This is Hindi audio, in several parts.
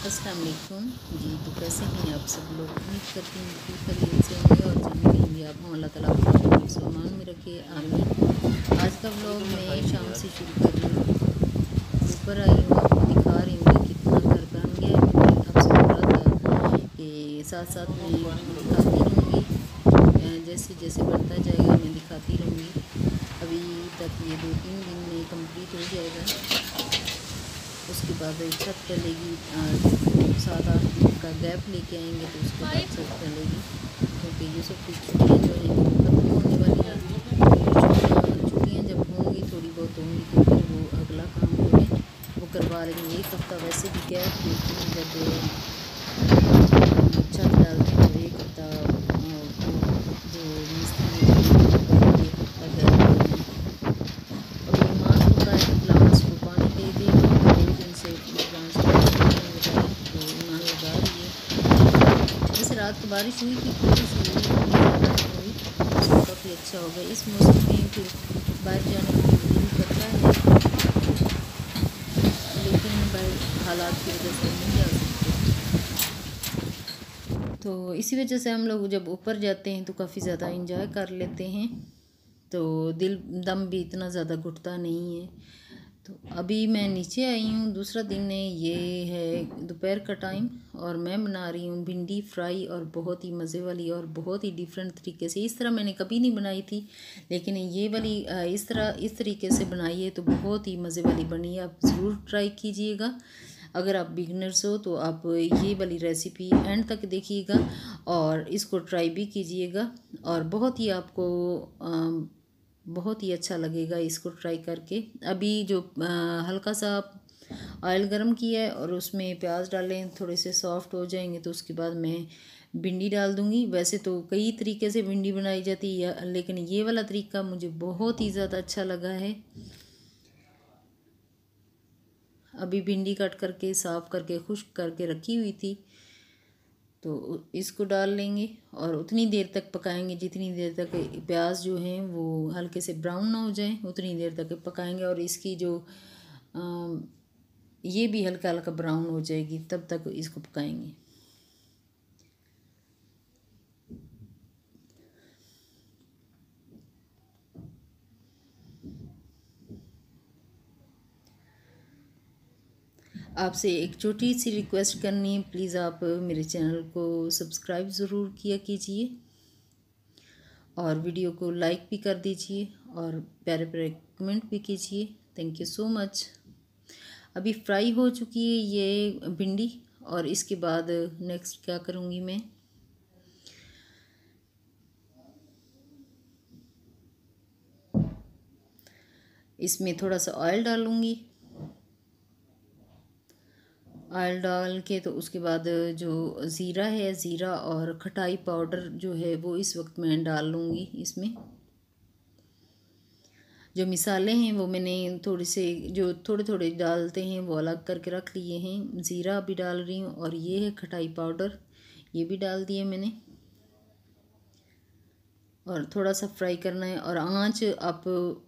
अस्सलाम वालेकुम जी। तो कैसे हैं आप सब लोग? उम्मीद करती हूँ कि खैरियत से होंगे और जहाँ भी होंगे आप अल्लाह ताला आपको सामान में रखे, आमीन। आज का व्लॉग मैं शाम से शुरू कर रही हूँ। ऊपर आई हूँ, आपको दिखा रही हूँ कि कितना घर बन गया है। मैंने आपसे बोला था कि साथ साथ में दिखाती रहूँगी, जैसे जैसे बढ़ता जाएगा मैं दिखाती रहूँगी। अभी तक ये 2-3 दिन में कंप्लीट हो जाएगा। उसके बाद छत डलेगी, 7-8 दिन का गैप लेके आएंगे तो उसके बाद छत डलेगी, क्योंकि यूसुफ की छुट्टियाँ जो हैं वो ख़त्म होने वाली हैं। छुट्टियाँ जब होंगी, थोड़ी बहुत होंगी, तो फिर वो अगला काम जो है वो करवा लेंगे। एक हफ़्ता वैसे भी गैप देते हैं, जब छत डालते हैं तो एक हफ़्ता वो जो मिस्त्री हैं वो एक हफ़्ता गैप देते हैं। और ईमान होता है कि प्लांट्स को पानी दे दे, तो 2 दिन से प्लांट्स को पानी नहीं लगाया, तो ईमान लगा रही है। वैसे रात को बारिश हुई थी, थोड़ी सी हुई, इतनी ज़्यादा नहीं हुई, मौसम काफ़ी अच्छा हो गया। इस मौसम में फिर बाहर जाने को दिल करता है, लेकिन बाहर हालात की वजह से नहीं जा सकते। तो इसी वजह से हम लोग जब ऊपर जाते हैं तो काफ़ी ज़्यादा इंजॉय कर लेते हैं, तो दिल दम भी इतना ज़्यादा घुटता नहीं है। तो अभी मैं नीचे आई हूँ, दूसरा दिन है, ये है दोपहर का टाइम, और मैं बना रही हूँ भिंडी फ्राई, और बहुत ही मज़े वाली और बहुत ही डिफरेंट तरीके से। इस तरह मैंने कभी नहीं बनाई थी, लेकिन ये वाली इस तरीके से बनाई है तो बहुत ही मज़े वाली बनी है। आप ज़रूर ट्राई कीजिएगा। अगर आप बिगनर्स हो तो आप ये वाली रेसिपी एंड तक देखिएगा और इसको ट्राई भी कीजिएगा, और बहुत ही आपको बहुत ही अच्छा लगेगा इसको ट्राई करके। अभी जो हल्का सा ऑयल गरम किया है और उसमें प्याज डालें, थोड़े से सॉफ्ट हो जाएंगे तो उसके बाद मैं भिंडी डाल दूंगी। वैसे तो कई तरीके से भिंडी बनाई जाती है, लेकिन ये वाला तरीका मुझे बहुत ही ज़्यादा अच्छा लगा है। अभी भिंडी कट करके साफ़ करके खुश्क करके रखी हुई थी, तो इसको डाल लेंगे और उतनी देर तक पकाएंगे जितनी देर तक प्याज जो हैं वो हल्के से ब्राउन ना हो जाए, उतनी देर तक पकाएंगे। और इसकी जो ये भी हल्का हल्का ब्राउन हो जाएगी, तब तक इसको पकाएंगे। आपसे एक छोटी सी रिक्वेस्ट करनी है, प्लीज़ आप मेरे चैनल को सब्सक्राइब ज़रूर किया कीजिए और वीडियो को लाइक भी कर दीजिए और प्यारे प्यारे कमेंट भी कीजिए। Thank you so much. अभी फ्राई हो चुकी है ये भिंडी, और इसके बाद नेक्स्ट क्या करूँगी मैं, इसमें थोड़ा सा ऑयल डालूँगी। ऑयल डाल के तो उसके बाद जो ज़ीरा है, ज़ीरा और खटाई पाउडर जो है वो इस वक्त मैं डाल लूँगी। इसमें जो मिसाले हैं वो मैंने थोड़े से जो थोड़े थोड़े डालते हैं वो अलग करके रख लिए हैं। ज़ीरा भी डाल रही हूँ और ये है खटाई पाउडर, ये भी डाल दिए मैंने, और थोड़ा सा फ्राई करना है। और आंच आप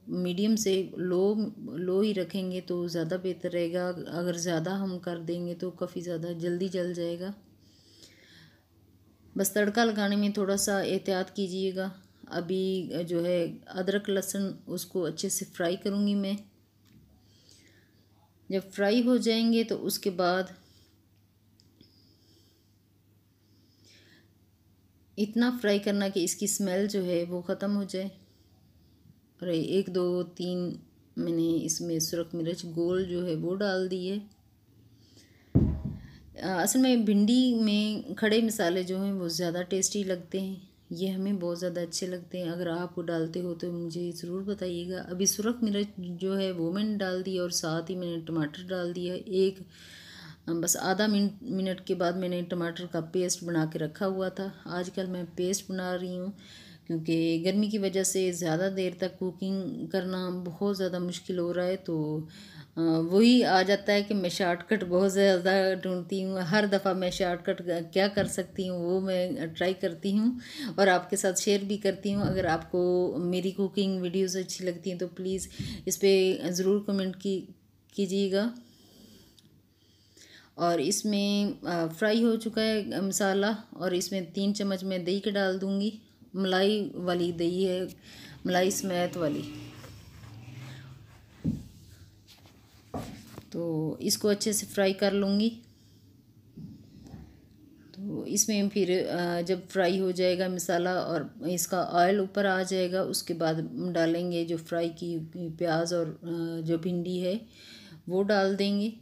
मीडियम से लो ही रखेंगे तो ज़्यादा बेहतर रहेगा। अगर ज़्यादा हम कर देंगे तो काफ़ी ज़्यादा जल्दी जल जाएगा। बस तड़का लगाने में थोड़ा सा एहतियात कीजिएगा। अभी जो है अदरक लहसुन उसको अच्छे से फ्राई करूँगी मैं। जब फ्राई हो जाएंगे तो उसके बाद इतना फ्राई करना कि इसकी स्मेल जो है वो ख़त्म हो जाए। और 1-2-3 मैंने इसमें सुरख मिर्च गोल जो है वो डाल दी है। असल में भिंडी में खड़े मसाले जो हैं वो ज़्यादा टेस्टी लगते हैं, ये हमें बहुत ज़्यादा अच्छे लगते हैं। अगर आप डालते हो तो मुझे ज़रूर बताइएगा। अभी सुरख मिर्च जो है वो मैंने डाल दी और साथ ही मैंने टमाटर डाल दिया। बस आधा मिनट के बाद मैंने टमाटर का पेस्ट बना के रखा हुआ था। आजकल मैं पेस्ट बना रही हूँ क्योंकि गर्मी की वजह से ज़्यादा देर तक कुकिंग करना बहुत ज़्यादा मुश्किल हो रहा है, तो वही आ जाता है कि मैं शॉर्टकट बहुत ज़्यादा ढूंढती हूँ। हर दफ़ा मैं शॉर्टकट क्या कर सकती हूँ वो मैं ट्राई करती हूँ और आपके साथ शेयर भी करती हूँ। अगर आपको मेरी कुकिंग वीडियोस अच्छी लगती हैं तो प्लीज़ इस पर ज़रूर कमेंट कीजिएगा। और इसमें फ्राई हो चुका है मसाला। और इसमें 3 चम्मच मैं दही के डाल दूँगी। मलाई वाली दही है, मलाई समेत वाली। तो इसको अच्छे से फ्राई कर लूँगी। तो इसमें फिर जब फ्राई हो जाएगा मसाला और इसका ऑयल ऊपर आ जाएगा, उसके बाद डालेंगे जो फ्राई की प्याज और जो भिंडी है वो डाल देंगे।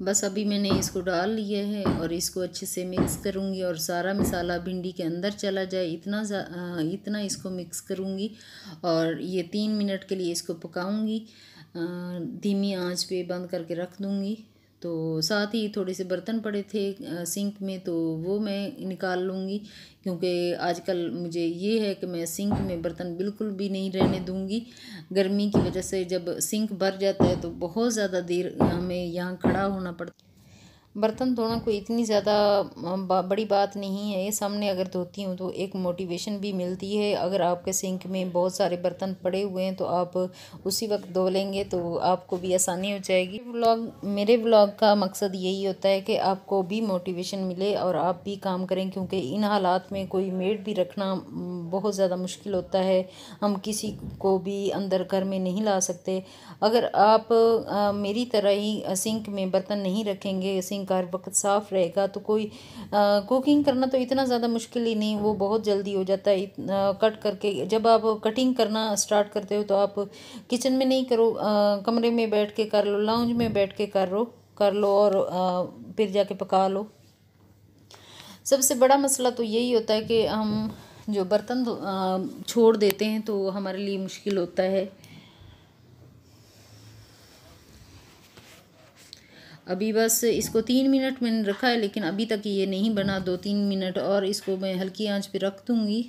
बस अभी मैंने इसको डाल लिया है और इसको अच्छे से मिक्स करूँगी और सारा मसाला भिंडी के अंदर चला जाए इतना इसको मिक्स करूँगी। और ये 3 मिनट के लिए इसको पकाऊँगी, धीमी आंच पे बंद करके रख दूँगी। तो साथ ही थोड़े से बर्तन पड़े थे सिंक में, तो वो मैं निकाल लूँगी, क्योंकि आजकल मुझे ये है कि मैं सिंक में बर्तन बिल्कुल भी नहीं रहने दूँगी। गर्मी की वजह से जब सिंक भर जाता है तो बहुत ज़्यादा देर हमें यहाँ खड़ा होना पड़ता है। बर्तन धोना कोई इतनी ज़्यादा बड़ी बात नहीं है। ये सामने अगर धोती हूँ तो एक मोटिवेशन भी मिलती है। अगर आपके सिंक में बहुत सारे बर्तन पड़े हुए हैं तो आप उसी वक्त धो लेंगे तो आपको भी आसानी हो जाएगी। मेरे व्लॉग का मकसद यही होता है कि आपको भी मोटिवेशन मिले और आप भी काम करें, क्योंकि इन हालात में कोई मेड भी रखना बहुत ज़्यादा मुश्किल होता है। हम किसी को भी अंदर घर में नहीं ला सकते। अगर आप मेरी तरह ही सिंक में बर्तन नहीं रखेंगे, सिंक हर वक्त साफ़ रहेगा, तो कोई कुकिंग करना तो इतना ज़्यादा मुश्किल ही नहीं, वो बहुत जल्दी हो जाता है। कट करके जब आप कटिंग करना स्टार्ट करते हो तो आप किचन में नहीं करो, कमरे में बैठ के कर लो, लाउंज में बैठ के कर लो और फिर जाके पका लो। सबसे बड़ा मसला तो यही होता है कि हम जो बर्तन छोड़ देते हैं तो हमारे लिए मुश्किल होता है। अभी बस इसको 3 मिनट मैंने रखा है, लेकिन अभी तक ये नहीं बना। 2-3 मिनट और इसको मैं हल्की आंच पे रख दूँगी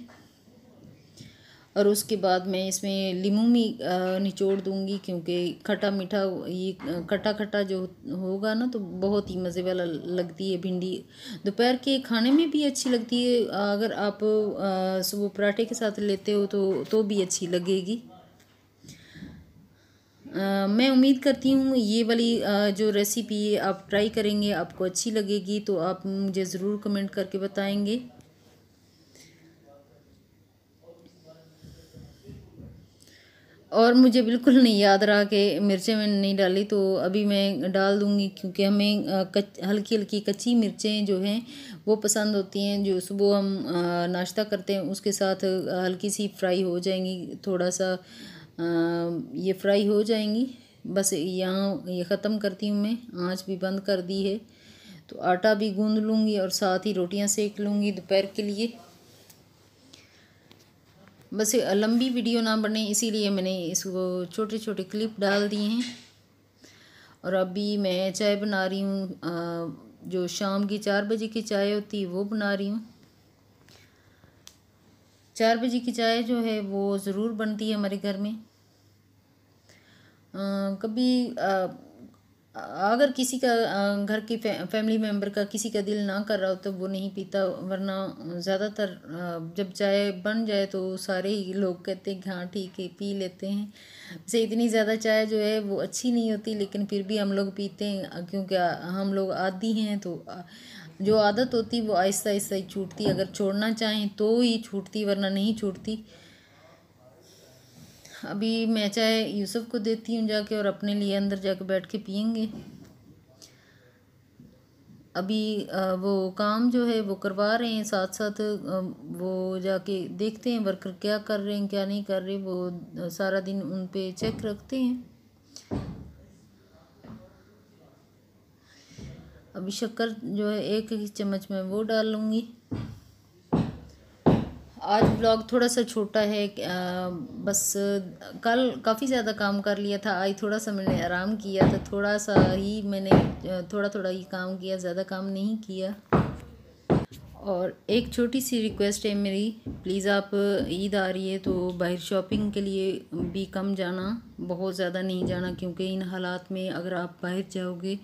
और उसके बाद मैं इसमें लीमू भी निचोड़ दूँगी, क्योंकि खट्टा मीठा ये खट्टा खट्टा जो होगा ना तो बहुत ही मज़े वाला लगती है भिंडी। दोपहर के खाने में भी अच्छी लगती है। अगर आप सुबह पराठे के साथ लेते हो तो भी अच्छी लगेगी। मैं उम्मीद करती हूँ ये वाली जो रेसिपी आप ट्राई करेंगे आपको अच्छी लगेगी, तो आप मुझे ज़रूर कमेंट करके बताएंगे। और मुझे बिल्कुल नहीं याद रहा कि मिर्चें मैंने नहीं डाली, तो अभी मैं डाल दूँगी, क्योंकि हमें हल्की हल्की कच्ची मिर्चें जो हैं वो पसंद होती हैं। जो सुबह हम नाश्ता करते हैं उसके साथ हल्की सी फ्राई हो जाएंगी, थोड़ा सा ये फ्राई हो जाएंगी। बस यहाँ ये ख़त्म करती हूँ मैं, आँच भी बंद कर दी है। तो आटा भी गूँध लूँगी और साथ ही रोटियाँ सेक लूँगी दोपहर के लिए। बस लंबी वीडियो ना बने इसीलिए मैंने इसको छोटे छोटे क्लिप डाल दिए हैं। और अभी मैं चाय बना रही हूँ, जो शाम की 4 बजे की चाय होती है वो बना रही हूँ। 4 बजे की चाय जो है वो ज़रूर बनती है हमारे घर में। कभी अगर किसी का घर की फैमिली मेम्बर का किसी का दिल ना कर रहा हो तो वो नहीं पीता, वरना ज़्यादातर जब चाय बन जाए तो सारे ही लोग कहते हैं कि हाँ ठीक है पी लेते हैं। वैसे इतनी ज़्यादा चाय जो है वो अच्छी नहीं होती, लेकिन फिर भी हम लोग पीते हैं, क्योंकि हम लोग आदी हैं। तो जो आदत होती वो आहिस्ता आहिस्ता ही छूटती, अगर छोड़ना चाहें तो ही छूटती, वरना नहीं छूटती। अभी मैं चाय यूसुफ को देती हूँ जाके, और अपने लिए अंदर जाके बैठ के पियेंगे। अभी वो काम जो है वो करवा रहे हैं, साथ साथ वो जाके देखते हैं वर्कर क्या कर रहे हैं क्या नहीं कर रहे, वो सारा दिन उन पे चेक रखते हैं। अभी शक्कर जो है 1 चम्मच में वो डाल लूँगी। आज ब्लॉग थोड़ा सा छोटा है, बस कल काफ़ी ज़्यादा काम कर लिया था, आज थोड़ा सा मैंने आराम किया, तो थोड़ा सा ही मैंने थोड़ा थोड़ा ही काम किया, ज़्यादा काम नहीं किया। और एक छोटी सी रिक्वेस्ट है मेरी, प्लीज़ आप ईद आ रही है तो बाहर शॉपिंग के लिए भी कम जाना, बहुत ज़्यादा नहीं जाना, क्योंकि इन हालात में अगर आप बाहर जाओगे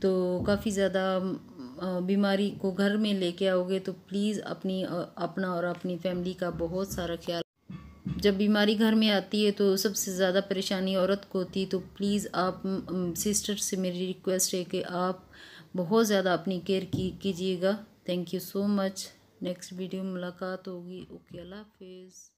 तो काफ़ी ज़्यादा बीमारी को घर में लेके आओगे तो प्लीज़ अपना और अपनी फैमिली का बहुत सारा ख्याल। जब बीमारी घर में आती है तो सबसे ज़्यादा परेशानी औरत को होती है। तो प्लीज़ आप सिस्टर से मेरी रिक्वेस्ट है कि आप बहुत ज़्यादा अपनी केयर कीजिएगा। Thank you so much. Next video में मुलाकात होगी। ओके, अल्लाह हाफिज़।